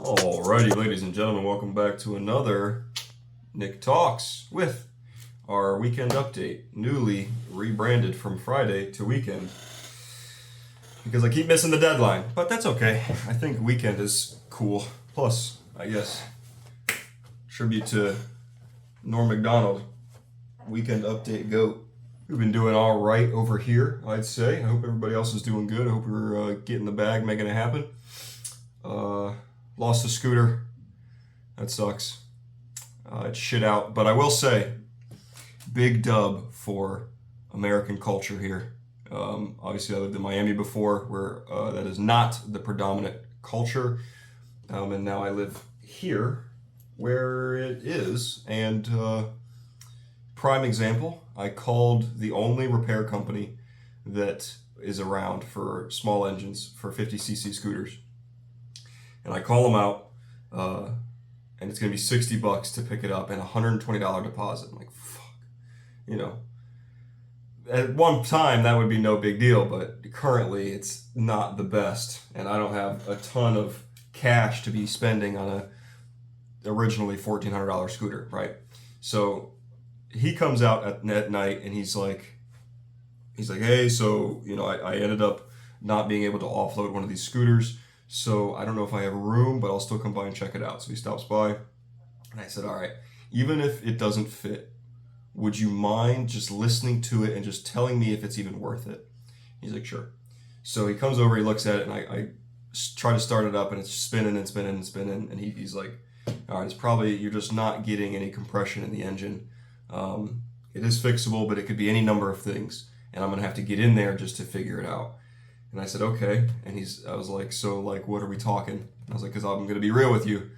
Alrighty, ladies and gentlemen, welcome back to another Nick Talks with our weekend update, newly rebranded from Friday to weekend because I keep missing the deadline, but that's okay. I think weekend is cool. Plus, I guess, tribute to Norm Macdonald, weekend update GOAT. We've been doing all right over here, I'd say. I hope everybody else is doing good. I hope we're getting the bag, making it happen. Lost a scooter. That sucks. It's shit out. But I will say, big dub for American culture here. Obviously, I lived in Miami before, where that is not the predominant culture. And now I live here, where it is. And prime example, I called the only repair company that is around for small engines for 50cc scooters. And I call them out, and it's going to be $60 to pick it up and $120 deposit. I'm like, fuck. You know, at one time that would be no big deal, but currently it's not the best. And I don't have a ton of cash to be spending on a originally $1,400 scooter, right? So he comes out at night and he's like, hey, so, you know, I ended up not being able to offload one of these scooters. So I don't know if I have room, but I'll still come by and check it out. So he stops by, and I said, all right, even if it doesn't fit, would you mind just listening to it and just telling me if it's even worth it? He's like, sure. So he comes over, he looks at it, and I try to start it up, and it's spinning and spinning and spinning. And he's like, all right, it's probably, you're just not getting any compression in the engine. It is fixable, but it could be any number of things. And I'm going to have to get in there just to figure it out. And I said, okay. And I was like, so like, what are we talking? And I was like, because I'm going to be real with you.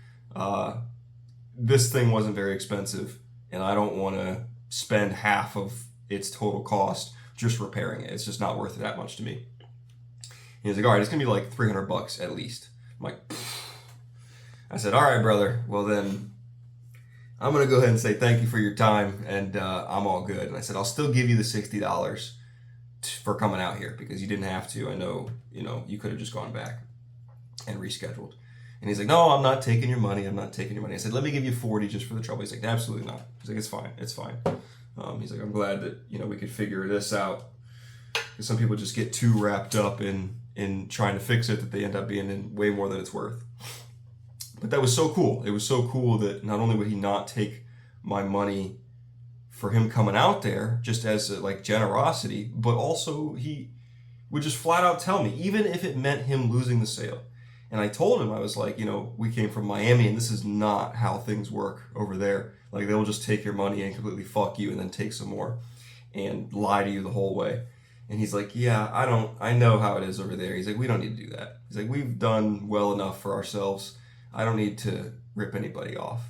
This thing wasn't very expensive, and I don't want to spend half of its total cost just repairing it. It's just not worth it that much to me. And he's like, all right, it's going to be like $300 at least. I'm like, pfft. I said, all right, brother. Well, then I'm going to go ahead and say thank you for your time, and I'm all good. And I said, I'll still give you the $60 for coming out here because you didn't have to. I know, you could have just gone back and rescheduled. And he's like, no, I'm not taking your money. I said, let me give you 40 just for the trouble. He's like, absolutely not. He's like, it's fine. He's like, I'm glad that, we could figure this out. Because some people just get too wrapped up in trying to fix it that they end up being in way more than it's worth. But that was so cool. It was so cool that not only would he not take my money for him coming out there just as like generosity, but also he would just flat out tell me, even if it meant him losing the sale. And I told him, I was like, we came from Miami and this is not how things work over there. Like they'll just take your money and completely fuck you and then take some more and lie to you the whole way. And he's like, yeah, I know how it is over there. He's like, we don't need to do that. He's like, we've done well enough for ourselves. I don't need to rip anybody off.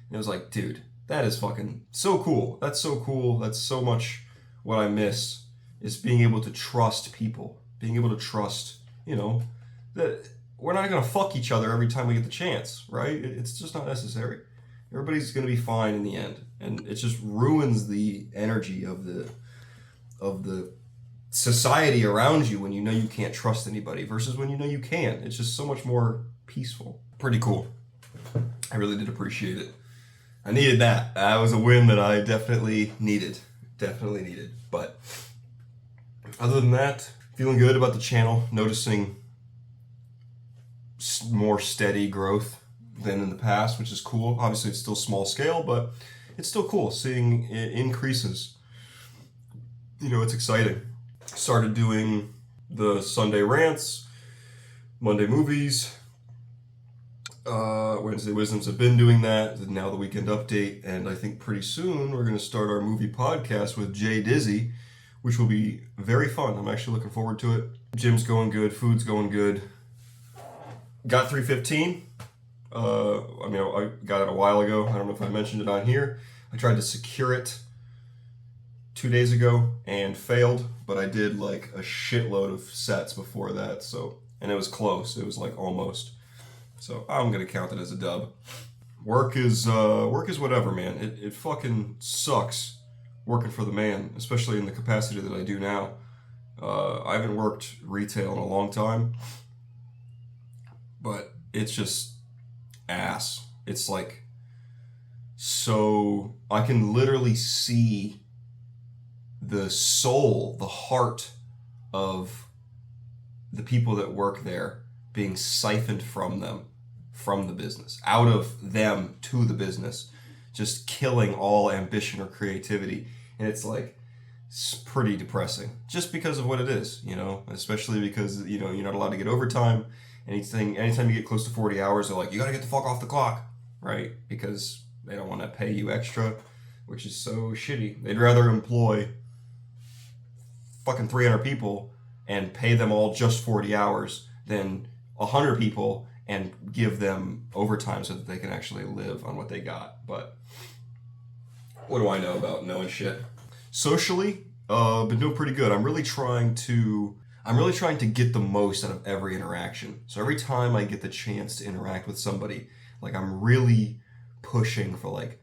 And it was like, dude, that is fucking so cool. That's so cool. That's so much what I miss is being able to trust people. Being able to trust, that we're not going to fuck each other every time we get the chance, right? It's just not necessary. Everybody's going to be fine in the end. And it just ruins the energy of the society around you when you know you can't trust anybody versus when you know you can. It's just so much more peaceful. Pretty cool. I really did appreciate it. I needed that. That was a win that I definitely needed. But other than that, feeling good about the channel, noticing more steady growth than in the past, which is cool. Obviously, it's still small scale, but it's still cool seeing it increases. It's exciting. Started doing the Sunday rants, Monday movies, Wednesday Wisdoms. Have been doing that. Now the weekend update, and I think pretty soon we're going to start our movie podcast with Jay Dizzy, which will be very fun. I'm actually looking forward to it. Gym's going good, food's going good. Got 315. I got it a while ago. I don't know if I mentioned it on here. I tried to secure it 2 days ago and failed, but I did like a shitload of sets before that. And it was close. It was like almost. So I'm gonna count it as a dub. Work is whatever, man. It fucking sucks working for the man, especially in the capacity that I do now. I haven't worked retail in a long time, but it's just ass. It's like, so I can literally see the soul, the heart of the people that work there being siphoned from them, from the business, out of them to the business, just killing all ambition or creativity. And it's like, it's pretty depressing just because of what it is, you know, especially because, you know, you're not allowed to get overtime. Anytime you get close to 40 hours, they're like, you got to get the fuck off the clock, right? Because they don't want to pay you extra, which is so shitty. They'd rather employ fucking 300 people and pay them all just 40 hours than 100 people and give them overtime so that they can actually live on what they got. But what do I know about knowing shit? Socially, been doing pretty good. I'm really trying to get the most out of every interaction. So every time I get the chance to interact with somebody, like I'm really pushing for like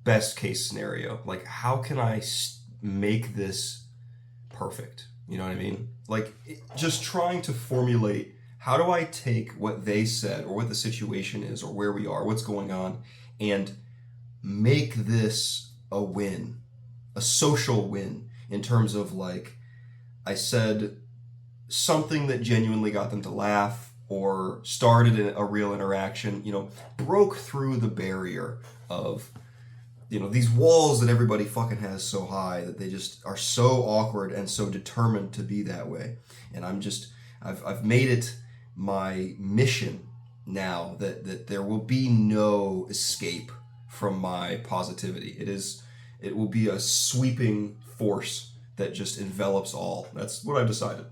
best case scenario. Like how can I make this perfect? You know what I mean? Like just trying to formulate, how do I take what they said or what the situation is or where we are, what's going on, and make this a win, a social win, in terms of like, I said something that genuinely got them to laugh or started a real interaction, you know, broke through the barrier of, you know, these walls that everybody fucking has so high that they just are so awkward and so determined to be that way. And I've made it my mission now that there will be no escape from my positivity. It will be a sweeping force that just envelops all. That's what I've decided.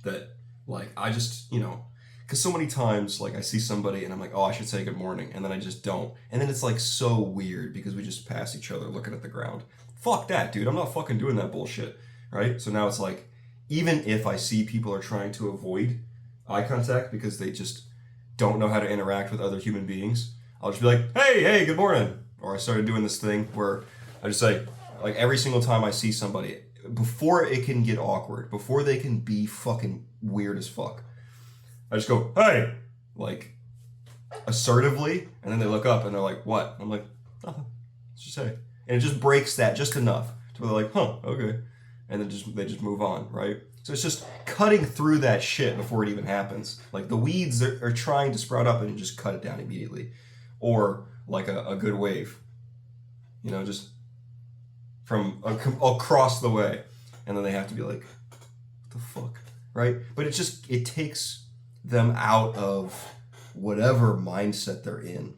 That, like, I just, you know, because so many times, like, I see somebody and I'm like, oh, I should say good morning, and then I just don't. And then it's, like, so weird because we just pass each other looking at the ground. Fuck that, dude. I'm not fucking doing that bullshit, right? So now it's like, even if I see people are trying to avoid eye contact because they just don't know how to interact with other human beings, I'll just be like, hey, good morning. Or I started doing this thing where I just say, like, every single time I see somebody, before it can get awkward, before they can be fucking weird as fuck, I just go, hey, like, assertively, and then they look up and they're like, what? I'm like, nothing. Let's just say. And it just breaks that just enough to where they're like, huh, okay. And then they just move on, right? So it's just cutting through that shit before it even happens. Like, the weeds are trying to sprout up and you just cut it down immediately. Or like a good wave, you know, just from across the way. And then they have to be like, what the fuck, right? But it takes them out of whatever mindset they're in,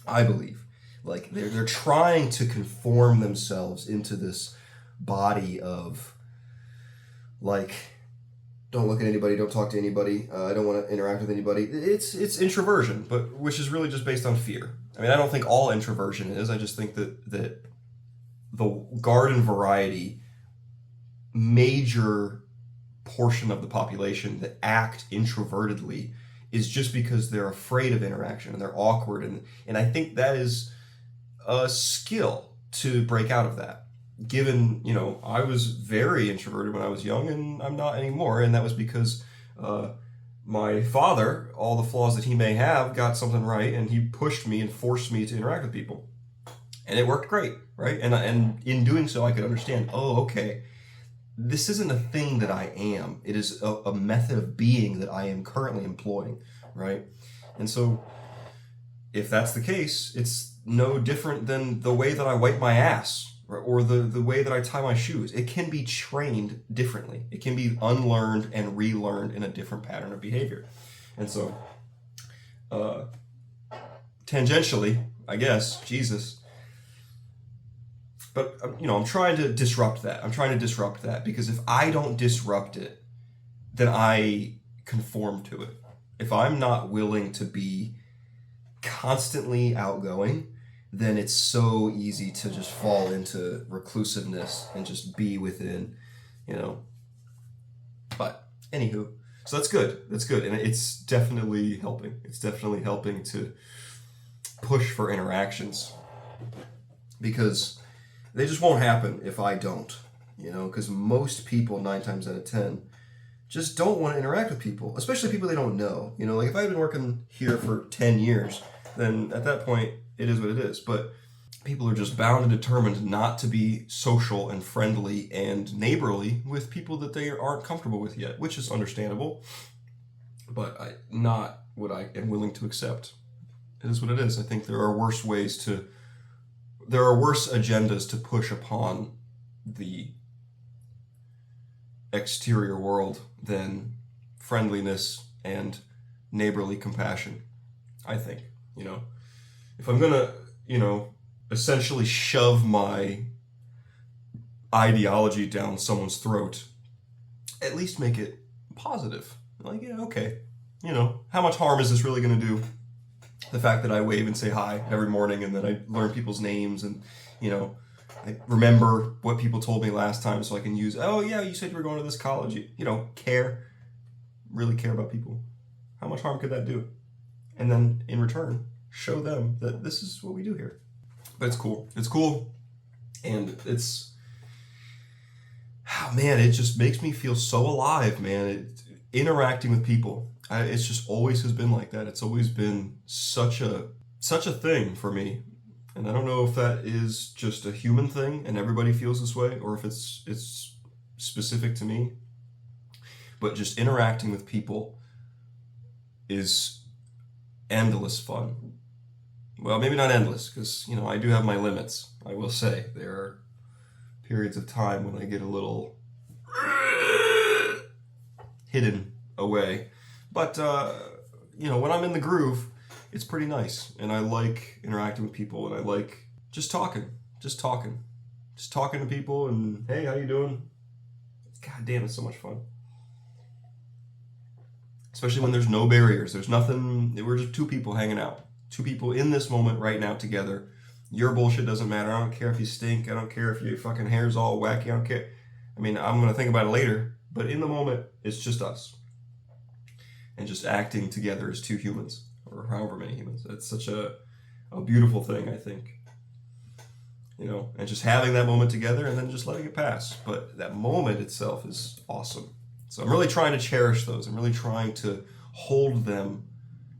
I believe. Like, they're trying to conform themselves into this body of, like, don't look at anybody, don't talk to anybody, I don't want to interact with anybody. It's introversion, but which is really just based on fear. I mean, I don't think all introversion is. I just think that the garden variety major portion of the population that act introvertedly is just because they're afraid of interaction and they're awkward, and I think that is a skill to break out of that. Given, you know, I was very introverted when I was young and I'm not anymore, and that was because my father, all the flaws that he may have, got something right, and he pushed me and forced me to interact with people, and it worked great, right? And in doing so, I could understand, oh, okay, this isn't a thing that I am. It is a method of being that I am currently employing, right? And so, if that's the case, it's no different than the way that I wipe my ass, or the way that I tie my shoes. It can be trained differently. It can be unlearned and relearned in a different pattern of behavior. And so, tangentially, I guess, Jesus. But, you know, I'm trying to disrupt that. Because if I don't disrupt it, then I conform to it. If I'm not willing to be constantly outgoing, then it's so easy to just fall into reclusiveness and just be within, you know. But anywho, so that's good. And it's definitely helping. It's definitely helping to push for interactions, because they just won't happen if I don't, you know, because most people 9 times out of 10 just don't want to interact with people, especially people they don't know. You know, like if I had been working here for 10 years, then at that point, it is what it is. But people are just bound and determined not to be social and friendly and neighborly with people that they aren't comfortable with yet, which is understandable, but not what I am willing to accept. It is what it is. I think there are worse agendas to push upon the exterior world than friendliness and neighborly compassion, I think. You know, if I'm gonna, essentially shove my ideology down someone's throat, at least make it positive. Like, yeah, okay, how much harm is this really gonna do? The fact that I wave and say hi every morning, and then I learn people's names, and I remember what people told me last time, so I can use, oh yeah, you said you were going to this college. Really care about people. How much harm could that do? And then in return, show them that this is what we do here. But it's cool. It's cool. And it just makes me feel so alive, man. Interacting with people. It's just always has been like that. It's always been such a thing for me. And I don't know if that is just a human thing and everybody feels this way, or if it's specific to me. But just interacting with people is endless fun. Well, maybe not endless, because, I do have my limits. I will say there are periods of time when I get a little hidden away. But, when I'm in the groove, it's pretty nice. And I like interacting with people, and I like just talking to people, and hey, how you doing? God damn, it's so much fun. Especially when there's no barriers. There's nothing. We're just two people hanging out. Two people in this moment right now together. Your bullshit doesn't matter. I don't care if you stink. I don't care if your fucking hair's all wacky. I don't care. I mean, I'm going to think about it later. But in the moment, it's just us. And just acting together as two humans. Or however many humans. It's such a beautiful thing, I think. And just having that moment together and then just letting it pass. But that moment itself is awesome. So I'm really trying to cherish those. I'm really trying to hold them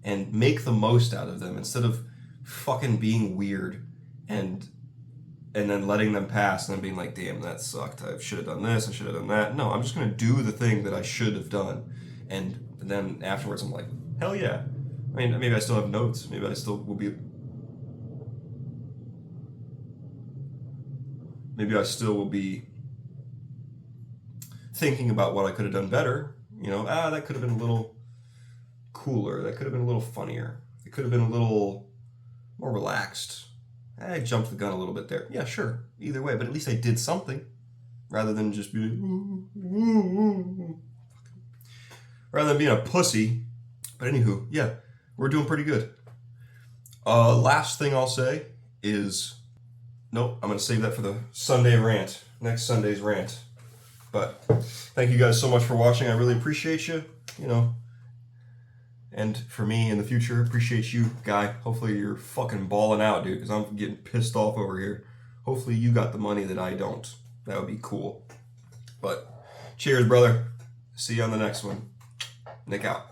and make the most out of them instead of fucking being weird and then letting them pass and then being like, damn, that sucked. I should have done this. I should have done that. No, I'm just going to do the thing that I should have done. And then afterwards I'm like, hell yeah. I mean, maybe I still have notes. Maybe I still will be... Maybe I still will be thinking about what I could have done better. That could have been a little cooler. That could have been a little funnier. It could have been a little more relaxed. I jumped the gun a little bit there. Yeah, sure. Either way, but at least I did something rather than just be like, rather than being a pussy. But anywho, yeah, we're doing pretty good. Last thing I'll say is, nope, I'm going to save that for the Sunday rant. Next Sunday's rant. But thank you guys so much for watching. I really appreciate you, And for me in the future, appreciate you, guy. Hopefully you're fucking balling out, dude, because I'm getting pissed off over here. Hopefully you got the money that I don't. That would be cool. But cheers, brother. See you on the next one. Nick out.